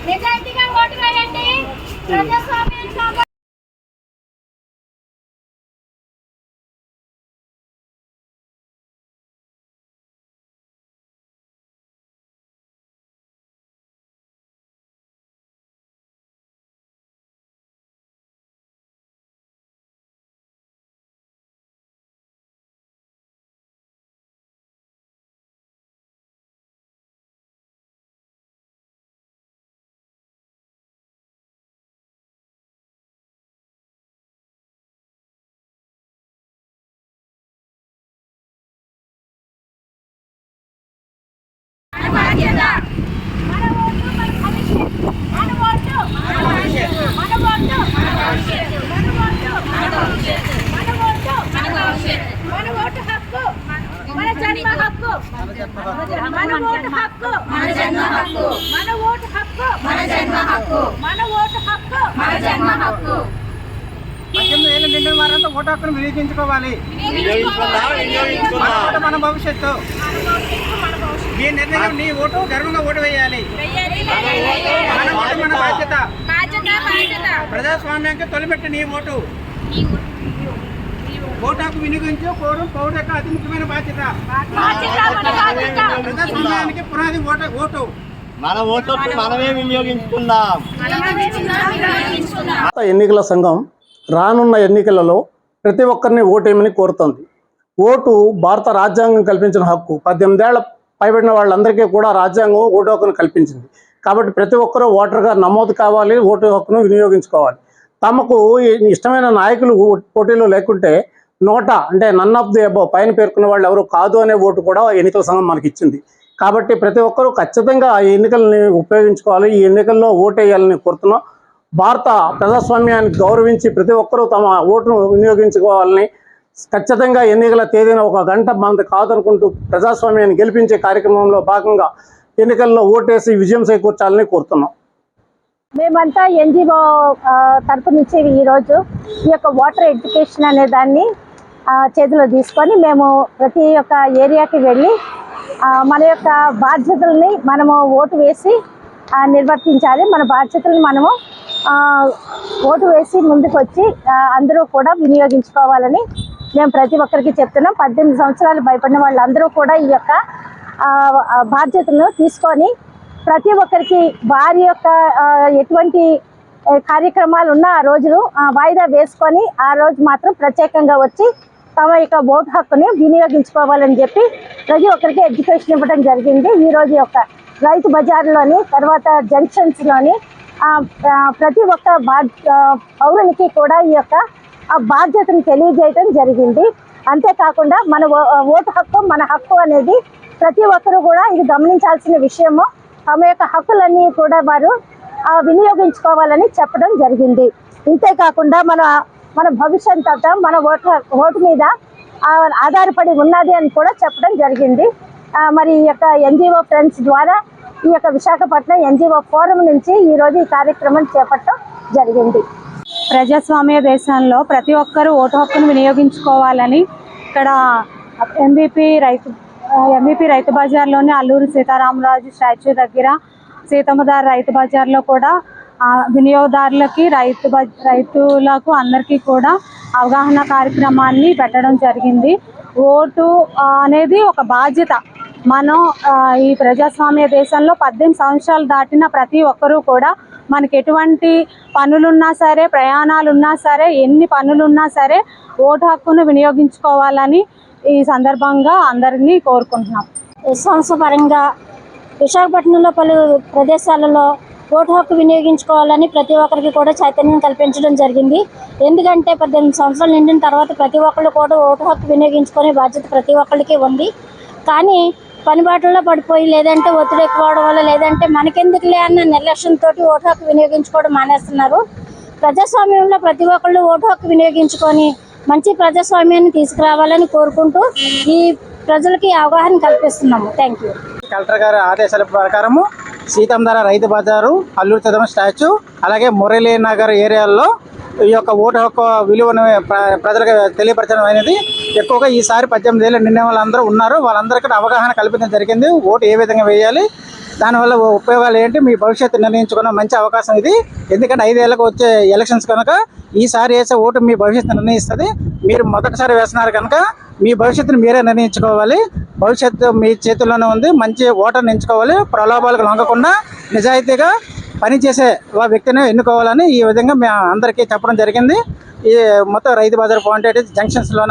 నిజాయితీగా ఓటు వేయండి. ప్రజాస్వామ్యాన్ని వారంతా ఓటు హక్కును వినియోగించుకోవాలి. మన భవిష్యత్తు. నీ నిర్ణయం, నీ ఓటు గర్వంగా ఓటు వేయాలి. మన ఓటు మన బాధ్యత. ప్రజాస్వామ్యానికి తొలిపెట్టి నీ ఓటు. ఓటు హక్కు వినియోగించు పౌరుడు యొక్క అతి ముఖ్యమైన బాధ్యత. ప్రజాస్వామ్యానికి పునాది ఓటు. మన ఓటు మనమే వినియోగించుకుందాం. ఎన్నికల సంఘం రానున్న ఎన్నికలలో ప్రతి ఒక్కరిని ఓటేయమని కోరుతోంది. ఓటు భారత రాజ్యాంగం కల్పించిన హక్కు. 18 ఏళ్ల పైబడిన వాళ్ళందరికీ కూడా రాజ్యాంగం ఓటు హక్కును కల్పించింది. కాబట్టి ప్రతి ఒక్కరూ ఓటర్గా నమోదు కావాలి, ఓటు హక్కును వినియోగించుకోవాలి. తమకు ఇష్టమైన నాయకులు పోటీలో లేకుంటే నోటా అంటే నన్ ఆఫ్ ది అబవ్ పైన పేర్కొన్న వాళ్ళు ఎవరు కాదు అనే ఓటు కూడా ఎన్నికల సంఘం మనకి ఇచ్చింది. కాబట్టి ప్రతి ఒక్కరూ ఖచ్చితంగా ఈ ఎన్నికల్ని ఉపయోగించుకోవాలి, ఈ ఎన్నికల్లో ఓటేయాలని కోరుతున్నాం. భారత ప్రజాస్వామ్యానికి గౌరవించి ప్రతి ఒక్కరూ తమ ఓటును వినియోగించుకోవాలని, ఖచ్చితంగా ఎన్నికల తేదీన 1 గంట మంది కాదనుకుంటూ ప్రజాస్వామ్యాన్ని గెలిపించే కార్యక్రమంలో భాగంగా ఎన్నికల్లో ఓటేసి విజయం చేకూర్చాలని కోరుతున్నాం. మేమంతా ఎన్జిఓ తరపు నుంచి ఈరోజు ఈ యొక్క వాటర్ ఎడ్యుకేషన్ అనే దాన్ని చేతిలో తీసుకొని మేము ప్రతి ఒక్క ఏరియాకి వెళ్ళి మన యొక్క బాధ్యతల్ని మనము ఓటు వేసి నిర్వర్తించాలి. మన బాధ్యతలను మనము ఓటు వేసి ముందుకు వచ్చి అందరూ కూడా వినియోగించుకోవాలని మేము ప్రతి ఒక్కరికి చెప్తున్నాం. 18 సంవత్సరాలు భయపడిన వాళ్ళందరూ కూడా ఈ యొక్క బాధ్యతను తీసుకొని ప్రతి ఒక్కరికి వారి యొక్క ఎటువంటి కార్యక్రమాలు ఉన్న ఆ రోజులు వాయిదా వేసుకొని ఆ రోజు మాత్రం ప్రత్యేకంగా వచ్చి తమ యొక్క ఓటు హక్కుని వినియోగించుకోవాలని చెప్పి ప్రతి ఒక్కరికి ఎడ్యుకేషన్ ఇవ్వడం జరిగింది. ఈరోజు యొక్క రైతు బజార్లోని తర్వాత జంక్షన్స్లోని ప్రతి ఒక్క పౌరునికి కూడా ఈ యొక్క బాధ్యతను తెలియజేయడం జరిగింది. అంతేకాకుండా మన ఓటు హక్కు మన హక్కు అనేది ప్రతి ఒక్కరు కూడా ఇది గమనించాల్సిన విషయము. తమ యొక్క హక్కులన్నీ కూడా వారు వినియోగించుకోవాలని చెప్పడం జరిగింది. ఇంతేకాకుండా మన భవిష్యత్ అంతా మన ఓటు మీద ఆధారపడి ఉన్నది అని కూడా చెప్పడం జరిగింది. మరి ఈ యొక్క ఎన్జిఓ ఫ్రెండ్స్ ద్వారా ఈ యొక్క విశాఖపట్నం ఎన్జిఓ ఫోరం నుంచి ఈరోజు ఈ కార్యక్రమం చేపట్టడం జరిగింది. ప్రజాస్వామ్య దేశంలో ప్రతి ఒక్కరూ ఓటు హక్కును వినియోగించుకోవాలని ఇక్కడ ఎంబీపీ రైతు బజార్లోని అల్లూరి సీతారామరాజు స్టాచ్యూ దగ్గర సీతమ్మధార రైతు బజార్లో కూడా వినియోగదారులకి రైతులకు అందరికీ కూడా అవగాహన కార్యక్రమాన్ని పెట్టడం జరిగింది. ఓటు అనేది ఒక బాధ్యత. మనం ఈ ప్రజాస్వామ్య దేశంలో 18 సంవత్సరాలు దాటిన ప్రతి ఒక్కరూ కూడా మనకి ఎటువంటి పనులున్నా సరే, ప్రయాణాలున్నా సరే, ఎన్ని పనులున్నా సరే ఓటు హక్కును వినియోగించుకోవాలని ఈ సందర్భంగా అందరినీ కోరుకుంటున్నాం. సంస్థపరంగా విశాఖపట్నంలో పలు ప్రదేశాలలో ఓటు హక్కు వినియోగించుకోవాలని ప్రతి ఒక్కరికి కూడా చైతన్యం కల్పించడం జరిగింది. ఎందుకంటే 18 సంవత్సరాలు నిండిన తర్వాత ప్రతి ఒక్కళ్ళు కూడా ఓటు హక్కు వినియోగించుకునే బాధ్యత ప్రతి ఒక్కరికి ఉంది. కానీ పనిబాటుల్లో పడిపోయి లేదంటే ఒత్తిడి ఎక్కువడం వల్ల లేదంటే మనకెందుకులే అన్న నిర్లక్ష్యంతో ఓటు హక్కు వినియోగించుకోవడం మానేస్తున్నారు. ప్రజాస్వామ్యంలో ప్రతి ఒక్కళ్ళు ఓటు హక్కు వినియోగించుకొని మంచి ప్రజాస్వామ్యాన్ని తీసుకురావాలని కోరుకుంటూ ఈ ప్రజలకి అవగాహన కల్పిస్తున్నాము. Thank you. కలెక్టర్ గారి ఆదేశాల ప్రకారము సీతంధార రైతు బజారు, అల్లూరి సీతమ్మ స్టాచ్యూ, అలాగే మురళీ నగర్ ఏరియాల్లో ఈ యొక్క ఓటు హక్కు విలువను ప్రజలకు తెలియపరచడం అనేది ఎక్కువగా ఈసారి 18 ఏళ్ళు నిండిన వాళ్ళందరూ ఉన్నారు. వాళ్ళందరికీ అవగాహన కల్పించడం జరిగింది. ఓటు ఏ విధంగా వేయాలి, దానివల్ల ఉపయోగాలు ఏంటి, మీ భవిష్యత్తు నిర్ణయించుకున్న మంచి అవకాశం ఇది. ఎందుకంటే 5 ఏళ్ళకు వచ్చే ఎలక్షన్స్ కనుక ఈసారి వేసే ఓటు మీ భవిష్యత్తు నిర్ణయిస్తుంది. మీరు మొదటిసారి వేస్తున్నారు కనుక మీ భవిష్యత్తును మీరే నిర్ణయించుకోవాలి. భవిష్యత్తు మీ చేతుల్లోనే ఉంది. మంచి ఓటర్ని ఎంచుకోవాలి. ప్రలోభాలకు లొంగకుండా నిజాయితీగా పనిచేసే వ్యక్తిని ఎన్నుకోవాలని ఈ విధంగా మేము అందరికీ చెప్పడం జరిగింది. ఈ మొత్తం రైతు బజార్ పాయింట్ జంక్షన్స్లో